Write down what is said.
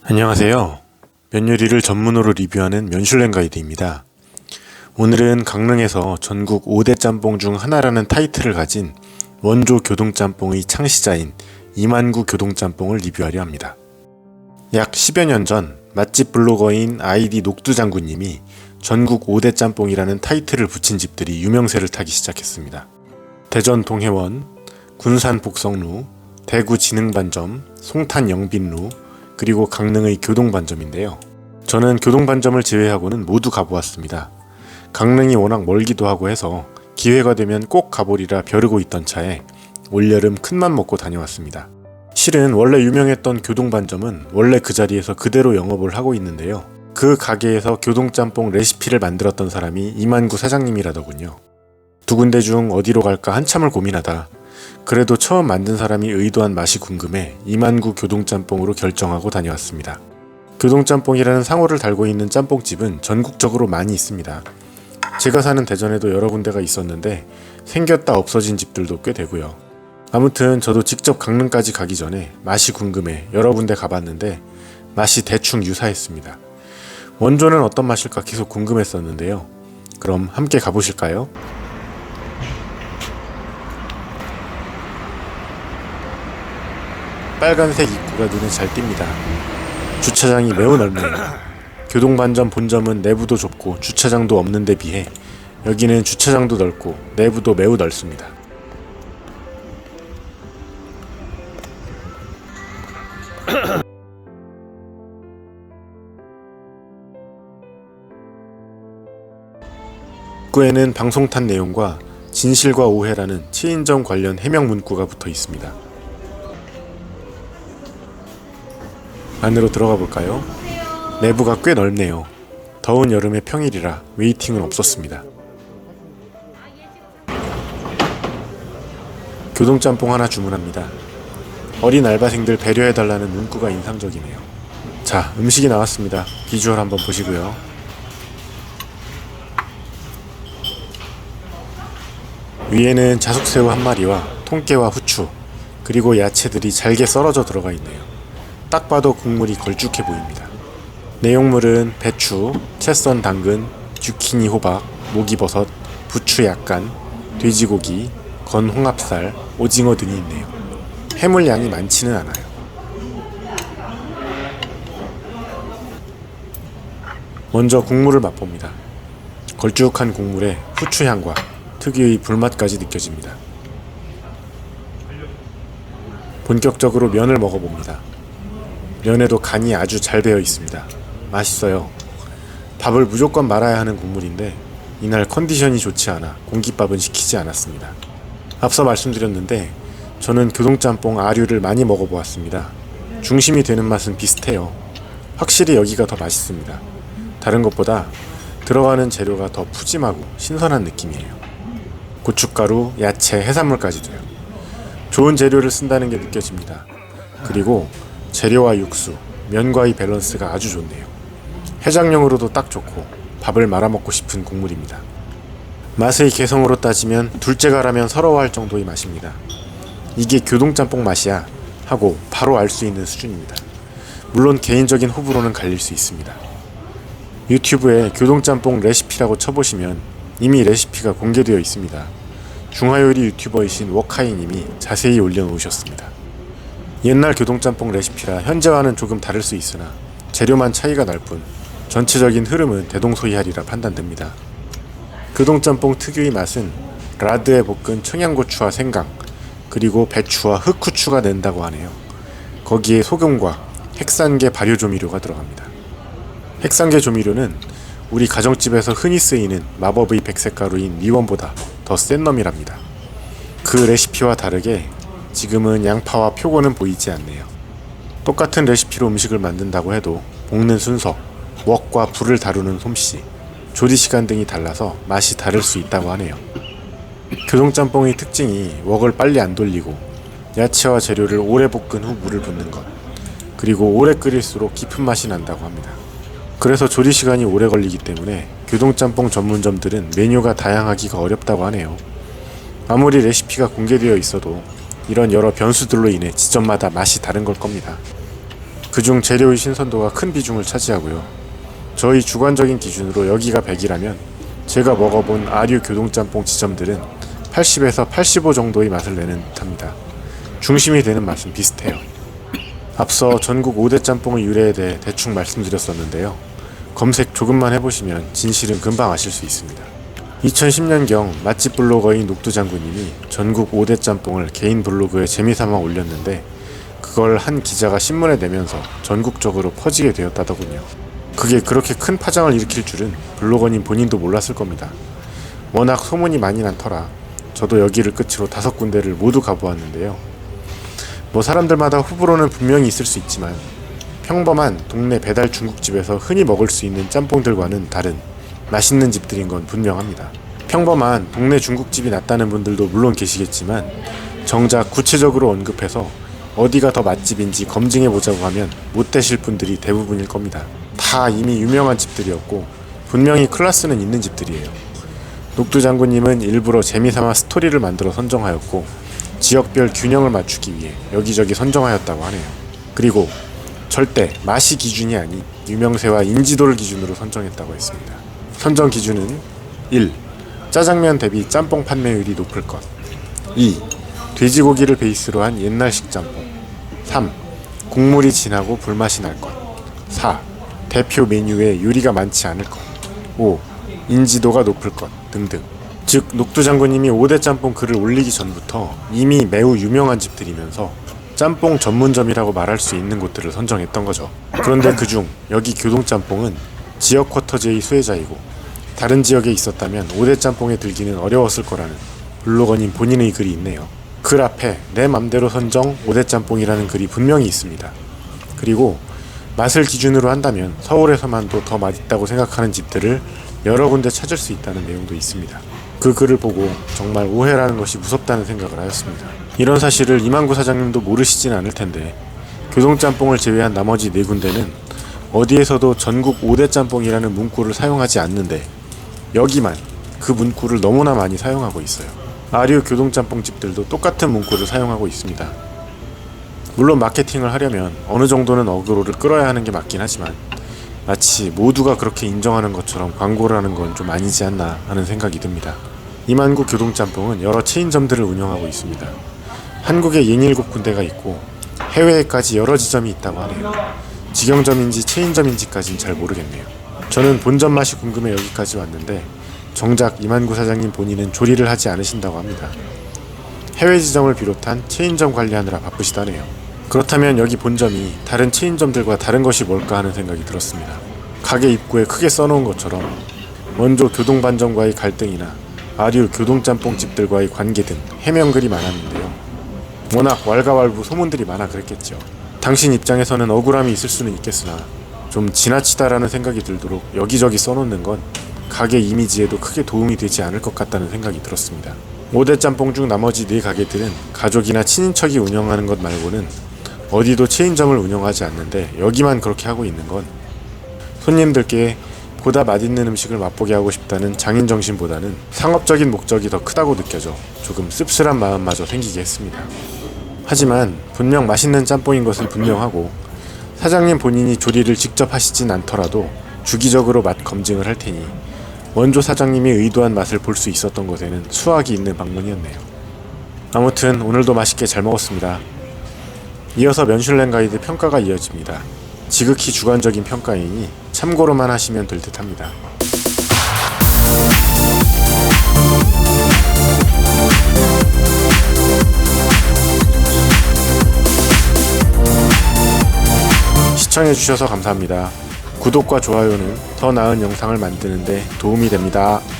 안녕하세요. 면 요리를 전문으로 리뷰하는 면슐랭 가이드입니다. 오늘은 강릉에서 전국 5대 짬뽕 중 하나라는 타이틀을 가진 원조 교동짬뽕의 창시자인 이만구 교동짬뽕을 리뷰하려 합니다. 약 10여 년 전 맛집 블로거인 아이디 녹두장군님이 전국 5대 짬뽕이라는 타이틀을 붙인 집들이 유명세를 타기 시작했습니다. 대전 동해원, 군산 복성루, 대구 진흥반점, 송탄 영빈루, 그리고 강릉의 교동반점인데요. 저는 교동반점을 제외하고는 모두 가보았습니다. 강릉이 워낙 멀기도 하고 해서 기회가 되면 꼭 가보리라 벼르고 있던 차에 올여름 큰맘 먹고 다녀왔습니다. 실은 원래 유명했던 교동반점은 원래 그 자리에서 그대로 영업을 하고 있는데요. 그 가게에서 교동짬뽕 레시피를 만들었던 사람이 이만구 사장님이라더군요. 두 군데 중 어디로 갈까 한참을 고민하다 그래도 처음 만든 사람이 의도한 맛이 궁금해 이만구 교동짬뽕으로 결정하고 다녀왔습니다. 교동짬뽕이라는 상호를 달고 있는 짬뽕집은 전국적으로 많이 있습니다. 제가 사는 대전에도 여러 군데가 있었는데 생겼다 없어진 집들도 꽤 되고요. 아무튼 저도 직접 강릉까지 가기 전에 맛이 궁금해 여러 군데 가봤는데 맛이 대충 유사했습니다. 원조는 어떤 맛일까 계속 궁금했었는데요. 그럼 함께 가보실까요? 빨간색 입구가 눈에 잘 띕니다. 주차장이 매우 넓네요. 교동반점 본점은 내부도 좁고 주차장도 없는 데 비해 여기는 주차장도 넓고 내부도 매우 넓습니다. 입구에는 방송탄 내용과 진실과 오해라는 치인점 관련 해명 문구가 붙어 있습니다. 안으로 들어가 볼까요? 내부가 꽤 넓네요. 더운 여름의 평일이라 웨이팅은 없었습니다. 교동짬뽕 하나 주문합니다. 어린 알바생들 배려해달라는 문구가 인상적이네요. 자, 음식이 나왔습니다. 비주얼 한번 보시고요. 위에는 자숙새우 한 마리와 통깨와 후추, 그리고 야채들이 잘게 썰어져 들어가 있네요. 딱 봐도 국물이 걸쭉해 보입니다. 내용물은 배추, 채썬 당근, 주키니 호박, 목이버섯, 부추 약간, 돼지고기, 건 홍합살, 오징어 등이 있네요. 해물 양이 많지는 않아요. 먼저 국물을 맛봅니다. 걸쭉한 국물에 후추 향과 특유의 불맛까지 느껴집니다. 본격적으로 면을 먹어봅니다. 면에도 간이 아주 잘 배어 있습니다. 맛있어요. 밥을 무조건 말아야 하는 국물인데 이날 컨디션이 좋지 않아 공깃밥은 시키지 않았습니다. 앞서 말씀드렸는데 저는 교동짬뽕 아류를 많이 먹어보았습니다. 중심이 되는 맛은 비슷해요. 확실히 여기가 더 맛있습니다. 다른 것보다 들어가는 재료가 더 푸짐하고 신선한 느낌이에요. 고춧가루, 야채, 해산물까지도요. 좋은 재료를 쓴다는 게 느껴집니다. 그리고 재료와 육수, 면과의 밸런스가 아주 좋네요. 해장용으로도 딱 좋고 밥을 말아먹고 싶은 국물입니다. 맛의 개성으로 따지면 둘째가라면 서러워할 정도의 맛입니다. 이게 교동짬뽕 맛이야 하고 바로 알 수 있는 수준입니다. 물론 개인적인 호불호는 갈릴 수 있습니다. 유튜브에 교동짬뽕 레시피라고 쳐보시면 이미 레시피가 공개되어 있습니다. 중화요리 유튜버이신 워카이님이 자세히 올려놓으셨습니다. 옛날 교동짬뽕 레시피라 현재와는 조금 다를 수 있으나 재료만 차이가 날 뿐 전체적인 흐름은 대동소이하리라 판단됩니다. 교동짬뽕 특유의 맛은 라드에 볶은 청양고추와 생강 그리고 배추와 흑후추가 낸다고 하네요. 거기에 소금과 핵산계 발효조미료가 들어갑니다. 핵산계 조미료는 우리 가정집에서 흔히 쓰이는 마법의 백색가루인 미원보다 더 센 놈이랍니다. 그 레시피와 다르게 지금은 양파와 표고는 보이지 않네요. 똑같은 레시피로 음식을 만든다고 해도 볶는 순서, 웍과 불을 다루는 솜씨, 조리 시간 등이 달라서 맛이 다를 수 있다고 하네요. 교동짬뽕의 특징이 웍을 빨리 안 돌리고 야채와 재료를 오래 볶은 후 물을 붓는 것, 그리고 오래 끓일수록 깊은 맛이 난다고 합니다. 그래서 조리 시간이 오래 걸리기 때문에 교동짬뽕 전문점들은 메뉴가 다양하기가 어렵다고 하네요. 아무리 레시피가 공개되어 있어도 이런 여러 변수들로 인해 지점마다 맛이 다른 걸 겁니다. 그중 재료의 신선도가 큰 비중을 차지하고요. 저희 주관적인 기준으로 여기가 100이라면 제가 먹어본 아류 교동짬뽕 지점들은 80에서 85 정도의 맛을 내는 듯합니다. 중심이 되는 맛은 비슷해요. 앞서 전국 5대 짬뽕의 유래에 대해 대충 말씀드렸었는데요. 검색 조금만 해보시면 진실은 금방 아실 수 있습니다. 2010년경 맛집 블로거인 녹두장군님이 전국 5대 짬뽕을 개인 블로그에 재미삼아 올렸는데 그걸 한 기자가 신문에 내면서 전국적으로 퍼지게 되었다더군요. 그게 그렇게 큰 파장을 일으킬 줄은 블로거님 본인도 몰랐을 겁니다. 워낙 소문이 많이 난 터라 저도 여기를 끝으로 5군데를 모두 가보았는데요. 사람들마다 호불호는 분명히 있을 수 있지만 평범한 동네 배달 중국집에서 흔히 먹을 수 있는 짬뽕들과는 다른 맛있는 집들인 건 분명합니다. 평범한 동네 중국집이 낫다는 분들도 물론 계시겠지만 정작 구체적으로 언급해서 어디가 더 맛집인지 검증해보자고 하면 못 되실 분들이 대부분일 겁니다. 다 이미 유명한 집들이었고 분명히 클래스는 있는 집들이에요. 녹두장군님은 일부러 재미삼아 스토리를 만들어 선정하였고 지역별 균형을 맞추기 위해 여기저기 선정하였다고 하네요. 그리고 절대 맛이 기준이 아닌 유명세와 인지도를 기준으로 선정했다고 했습니다. 선정 기준은 1. 짜장면 대비 짬뽕 판매율이 높을 것. 2. 돼지고기를 베이스로 한 옛날식 짬뽕. 3. 국물이 진하고 불맛이 날 것. 4. 대표 메뉴에 요리가 많지 않을 것. 5. 인지도가 높을 것 등등. 즉 녹두장군님이 5대 짬뽕 글을 올리기 전부터 이미 매우 유명한 집들이면서 짬뽕 전문점이라고 말할 수 있는 곳들을 선정했던 거죠. 그런데 그중 여기 교동짬뽕은 지역 쿼터제의 수혜자이고 다른 지역에 있었다면 5대 짬뽕에 들기는 어려웠을 거라는 블로거님 본인의 글이 있네요. 글 앞에 내 맘대로 선정 5대 짬뽕이라는 글이 분명히 있습니다. 그리고 맛을 기준으로 한다면 서울에서만도 더 맛있다고 생각하는 집들을 여러 군데 찾을 수 있다는 내용도 있습니다. 그 글을 보고 정말 오해라는 것이 무섭다는 생각을 하였습니다. 이런 사실을 이만구 사장님도 모르시진 않을 텐데 교동짬뽕을 제외한 나머지 4군데는 어디에서도 전국 5대 짬뽕이라는 문구를 사용하지 않는데 여기만 그 문구를 너무나 많이 사용하고 있어요. 아류 교동짬뽕 집들도 똑같은 문구를 사용하고 있습니다. 물론 마케팅을 하려면 어느 정도는 어그로를 끌어야 하는 게 맞긴 하지만 마치 모두가 그렇게 인정하는 것처럼 광고를 하는 건 좀 아니지 않나 하는 생각이 듭니다. 이만구 교동짬뽕은 여러 체인점들을 운영하고 있습니다. 한국에 67군데가 있고 해외에까지 여러 지점이 있다고 하네요. 직영점인지 체인점인지까진 잘 모르겠네요. 저는 본점 맛이 궁금해 여기까지 왔는데 정작 이만구 사장님 본인은 조리를 하지 않으신다고 합니다. 해외 지점을 비롯한 체인점 관리하느라 바쁘시다네요. 그렇다면 여기 본점이 다른 체인점들과 다른 것이 뭘까 하는 생각이 들었습니다. 가게 입구에 크게 써놓은 것처럼 원조 교동반점과의 갈등이나 아류 교동짬뽕집들과의 관계 등 해명글이 많았는데요. 워낙 왈가왈부 소문들이 많아 그랬겠죠. 당신 입장에서는 억울함이 있을 수는 있겠으나 좀 지나치다라는 생각이 들도록 여기저기 써놓는 건 가게 이미지에도 크게 도움이 되지 않을 것 같다는 생각이 들었습니다. 5대 짬뽕 중 나머지 4가게들은 가족이나 친인척이 운영하는 것 말고는 어디도 체인점을 운영하지 않는데 여기만 그렇게 하고 있는 건 손님들께 보다 맛있는 음식을 맛보게 하고 싶다는 장인정신보다는 상업적인 목적이 더 크다고 느껴져 조금 씁쓸한 마음마저 생기게 했습니다. 하지만 분명 맛있는 짬뽕인 것은 분명하고 사장님 본인이 조리를 직접 하시진 않더라도 주기적으로 맛 검증을 할 테니 원조 사장님이 의도한 맛을 볼 수 있었던 것에는 수확이 있는 방문이었네요. 아무튼 오늘도 맛있게 잘 먹었습니다. 이어서 면슐랭 가이드 평가가 이어집니다. 지극히 주관적인 평가이니 참고로만 하시면 될 듯 합니다. 시청해주셔서 감사합니다. 구독과 좋아요는 더 나은 영상을 만드는데 도움이 됩니다.